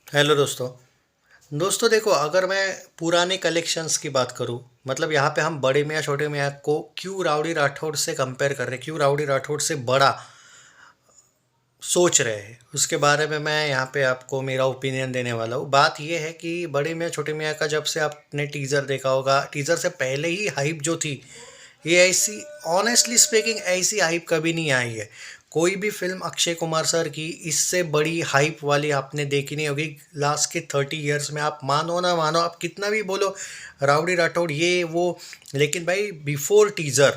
Hello दोस्तों। दोस्तों देखो, अगर मैं पुराने कलेक्शंस की बात करूं, मतलब यहाँ पे हम बड़े मियाँ छोटे मियाँ को क्यों राउडी राठौड़ से कंपेयर कर रहे हैं, क्यों राउडी राठौड़ से बड़ा सोच रहे हैं, उसके बारे में मैं यहाँ पे आपको मेरा ओपिनियन देने वाला हूँ। बात ये है कि बड़े मियाँ छोटे मियाँ का जब से आपने टीज़र देखा होगा, टीज़र से पहले ही हाइप जो थी, ये ऐसी, ऑनेस्टली स्पीकिंग, ऐसी हाइप कभी नहीं आई है। कोई भी फिल्म अक्षय कुमार सर की इससे बड़ी हाइप वाली आपने देखी नहीं होगी लास्ट के 30 ईयर्स में। आप मानो ना मानो, आप कितना भी बोलो राउडी राठौड़ ये वो, लेकिन भाई बिफोर टीजर,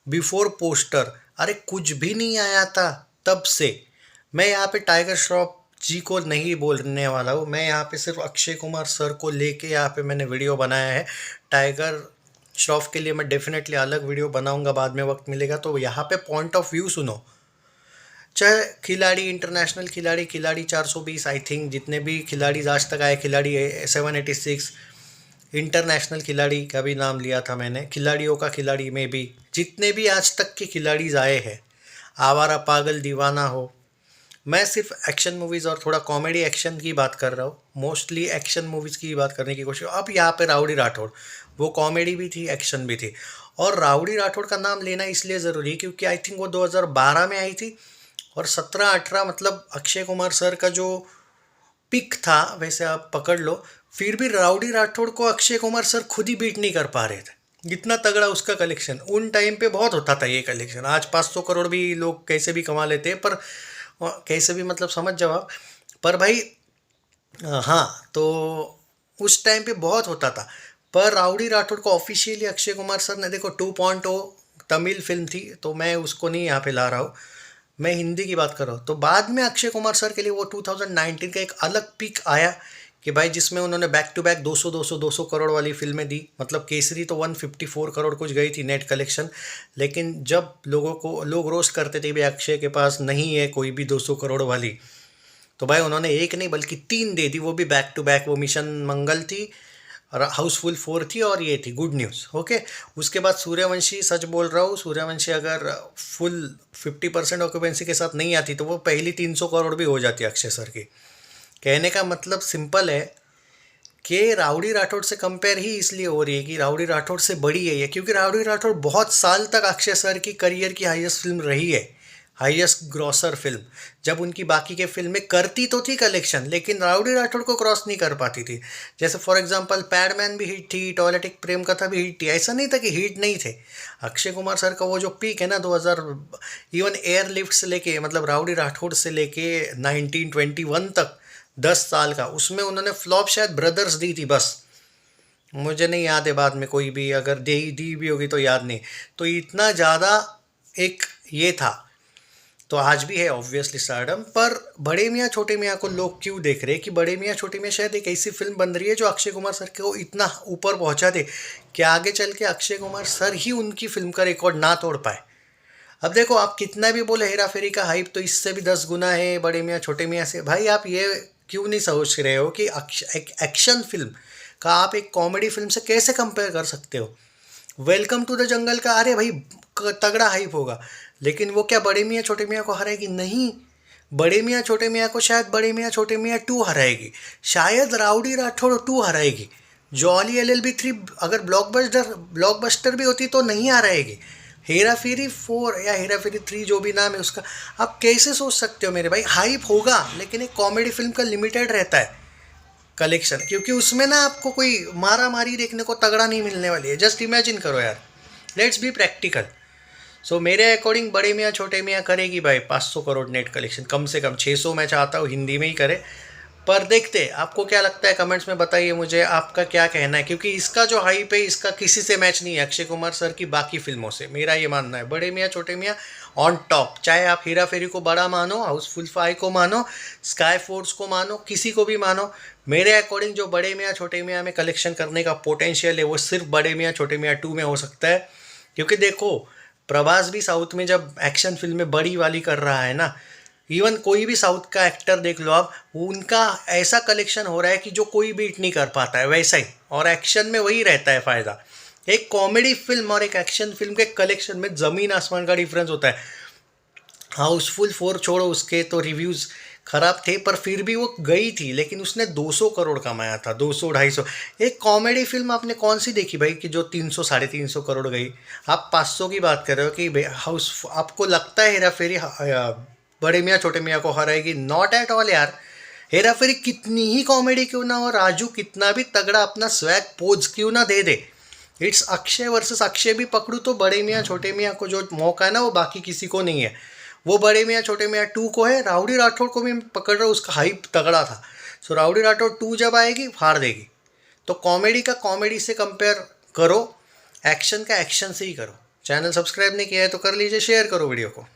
बिफोर पोस्टर, अरे कुछ भी नहीं आया था तब से। मैं यहाँ पे टाइगर श्रॉफ जी को नहीं बोलने वाला हूँ, मैं यहाँ पे सिर्फ अक्षय कुमार सर को लेके यहाँ पे मैंने वीडियो बनाया है। टाइगर श्रॉफ के लिए मैं डेफिनेटली अलग वीडियो बनाऊंगा, बाद में वक्त मिलेगा तो। यहाँ पे पॉइंट ऑफ व्यू सुनो। चाहे खिलाड़ी, इंटरनेशनल खिलाड़ी, खिलाड़ी 420, आई थिंक जितने भी खिलाड़ी आज तक आए, खिलाड़ी 786, इंटरनेशनल खिलाड़ी का भी नाम लिया था मैंने, खिलाड़ियों का खिलाड़ी में भी, जितने भी आज तक के खिलाड़ीज आए हैं, आवारा पागल दीवाना हो, मैं सिर्फ एक्शन मूवीज़ और थोड़ा कॉमेडी एक्शन की बात कर रहा हूँ, मोस्टली एक्शन मूवीज़ की बात करने की कोशिश। अब यहाँ पे राउडी राठौड़, वो कॉमेडी भी थी, एक्शन भी थी। और राउडी राठौड़ का नाम लेना इसलिए ज़रूरी है क्योंकि आई थिंक वो 2012 में आई थी, और 17-18 मतलब अक्षय कुमार सर का जो पिक था, वैसे आप पकड़ लो, फिर भी राउडी राठौड़ को अक्षय कुमार सर खुद ही बीट नहीं कर पा रहे थे। इतना तगड़ा उसका कलेक्शन उन टाइम पे बहुत होता था। ये कलेक्शन आज 500 करोड़ भी लोग कैसे भी कमा लेते हैं, पर कैसे भी मतलब समझ जाओ आप। पर भाई हाँ, तो उस टाइम पे बहुत होता था। पर राउडी राठौड़ को ऑफिशियली अक्षय कुमार सर ने, देखो 2.0 तमिल फिल्म थी तो मैं उसको नहीं यहाँ पे ला रहा हूँ, मैं हिंदी की बात कर रहा हूँ। तो बाद में अक्षय कुमार सर के लिए वो 2019 का एक अलग पीक आया कि भाई जिसमें उन्होंने बैक टू बैक 200 करोड़ वाली फिल्में दी। मतलब केसरी तो 154 करोड़ कुछ गई थी नेट कलेक्शन, लेकिन जब लोग रोस्ट करते थे भाई अक्षय के पास नहीं है कोई भी 200 करोड़ वाली, तो भाई उन्होंने एक नहीं बल्कि तीन दे दी, वो भी बैक टू बैक। वो मिशन मंगल थी, और हाउसफुल 4 थी, और ये थी गुड न्यूज़। ओके, उसके बाद सूर्यवंशी, सच बोल रहा हूँ, सूर्यवंशी अगर फुल 50% ऑक्यूपेंसी के साथ नहीं आती तो वो पहली 300 करोड़ भी हो जाती अक्षय सर की। कहने का मतलब सिंपल है कि राउडी राठौड़ से कंपेयर ही इसलिए हो रही है कि राउडी राठौड़ से बड़ी है ये, क्योंकि राउडी राठौड़ बहुत साल तक अक्षय सर की करियर की हाईएस्ट फिल्म रही है, हाईएस्ट ग्रॉसर फिल्म। जब उनकी बाकी के फिल्में करती तो थी कलेक्शन, लेकिन राउडी राठौड़ को क्रॉस नहीं कर पाती थी। जैसे फॉर एग्जांपल पैडमैन भी हिट थी, टॉयलेटिक प्रेम कथा भी हिट थी, ऐसा नहीं था कि हिट नहीं थे। अक्षय कुमार सर का वो जो पीक है ना 2000, इवन एयरलिफ्ट से लेके, मतलब राउडी राठौड़ से लेके 1921 तक, 10 साल का, उसमें उन्होंने फ्लॉप शायद ब्रदर्स दी थी बस, मुझे नहीं याद है बाद में कोई भी अगर दी भी होगी तो याद नहीं। तो इतना ज़्यादा एक ये था। तो आज भी है ऑब्वियसली स्टारडम। पर बड़े मियाँ छोटे मियाँ को लोग क्यों देख रहे हैं कि बड़े मियाँ छोटे मियाँ शायद एक ऐसी फिल्म बन रही है जो अक्षय कुमार सर को इतना ऊपर पहुंचा दे कि आगे चल के अक्षय कुमार सर ही उनकी फिल्म का रिकॉर्ड ना तोड़ पाए। अब देखो, आप कितना भी बोले हेरा फेरी का हाइप तो इससे भी 10 गुना है बड़े मियाँ छोटे मियाँ से। भाई आप ये क्यों नहीं सोच रहे हो कि एक एक्शन फिल्म का आप एक कॉमेडी फिल्म से कैसे कंपेयर कर सकते हो। वेलकम टू द जंगल का, अरे भाई तगड़ा हाइप होगा, लेकिन वो क्या बड़े मियाँ छोटे मियाँ को हराएगी? नहीं। बड़े मियाँ छोटे मियाँ को शायद बड़े मियाँ छोटे मियाँ 2 हराएगी, शायद राउडी राठौड़ 2 हराएगी, जॉली LLB 3 अगर ब्लॉकबस्टर भी होती तो नहीं हराएगी। हेरा फेरी 4 या हेरा फेरी 3 जो भी नाम है उसका, आप कैसे सोच सकते हो मेरे भाई? हाइप होगा, लेकिन एक कॉमेडी फिल्म का लिमिटेड रहता है कलेक्शन, क्योंकि उसमें ना आपको कोई मारा मारी देखने को तगड़ा नहीं मिलने वाली है। जस्ट इमेजिन करो यार, लेट्स बी प्रैक्टिकल। सो मेरे अकॉर्डिंग बड़े मियाँ छोटे मियाँ करेगी भाई 500 करोड़ नेट कलेक्शन, कम से कम 600 मैं चाहता हूँ हिंदी में ही करे। पर देखते, आपको क्या लगता है कमेंट्स में बताइए मुझे, आपका क्या कहना है, क्योंकि इसका जो हाइप है इसका किसी से मैच नहीं है अक्षय कुमार सर की बाकी फिल्मों से, मेरा ये मानना है। बड़े मियाँ छोटे मियाँ ऑन टॉप, चाहे आप हेरा फेरी को बड़ा मानो, हाउसफुल 5 को मानो, स्काई फोर्स को मानो, किसी को भी मानो, मेरे अकॉर्डिंग जो बड़े मियाँ छोटे मियाँ में कलेक्शन करने का पोटेंशियल है वो सिर्फ बड़े मियाँ छोटे मियाँ 2 में हो सकता है। क्योंकि देखो, प्रभास भी साउथ में जब एक्शन फिल्में बड़ी वाली कर रहा है ना, इवन कोई भी साउथ का एक्टर देख लो आप, उनका ऐसा कलेक्शन हो रहा है कि जो कोई बीट नहीं कर पाता है वैसा ही। और एक्शन में वही रहता है फ़ायदा, एक कॉमेडी फिल्म और एक एक्शन फिल्म के कलेक्शन में ज़मीन आसमान का डिफरेंस होता है। हाउसफुल 4 छोड़ो, उसके तो रिव्यूज़ खराब थे, पर फिर भी वो गई थी, लेकिन उसने 200 करोड़ कमाया था, 200 250। एक कॉमेडी फिल्म आपने कौन सी देखी भाई कि जो 300 350 करोड़ गई? आप 500 की बात कर रहे हो कि हाउस, आपको लगता है हेरा फेरी बड़े मियाँ छोटे मियाँ को हराएगी? नॉट एट ऑल यार। हेरा फेरी कितनी ही कॉमेडी क्यों ना हो, राजू कितना भी तगड़ा अपना स्वैग पोज क्यों ना दे दे, इट्स अक्षय वर्सेस अक्षय भी पकड़ू तो बड़े मियाँ छोटे मियाँ को जो मौका है ना वो बाकी किसी को नहीं है। वो बड़े मियाँ छोटे मियाँ टू को है, राउडी राठौड़ को भी पकड़ रहा हूँ, उसका हाइप तगड़ा था। सो राउडी राठौड़ टू जब आएगी फाड़ देगी। तो कॉमेडी का कॉमेडी से कंपेयर करो, एक्शन का एक्शन से ही करो। चैनल सब्सक्राइब नहीं किया है तो कर लीजिए, शेयर करो वीडियो को।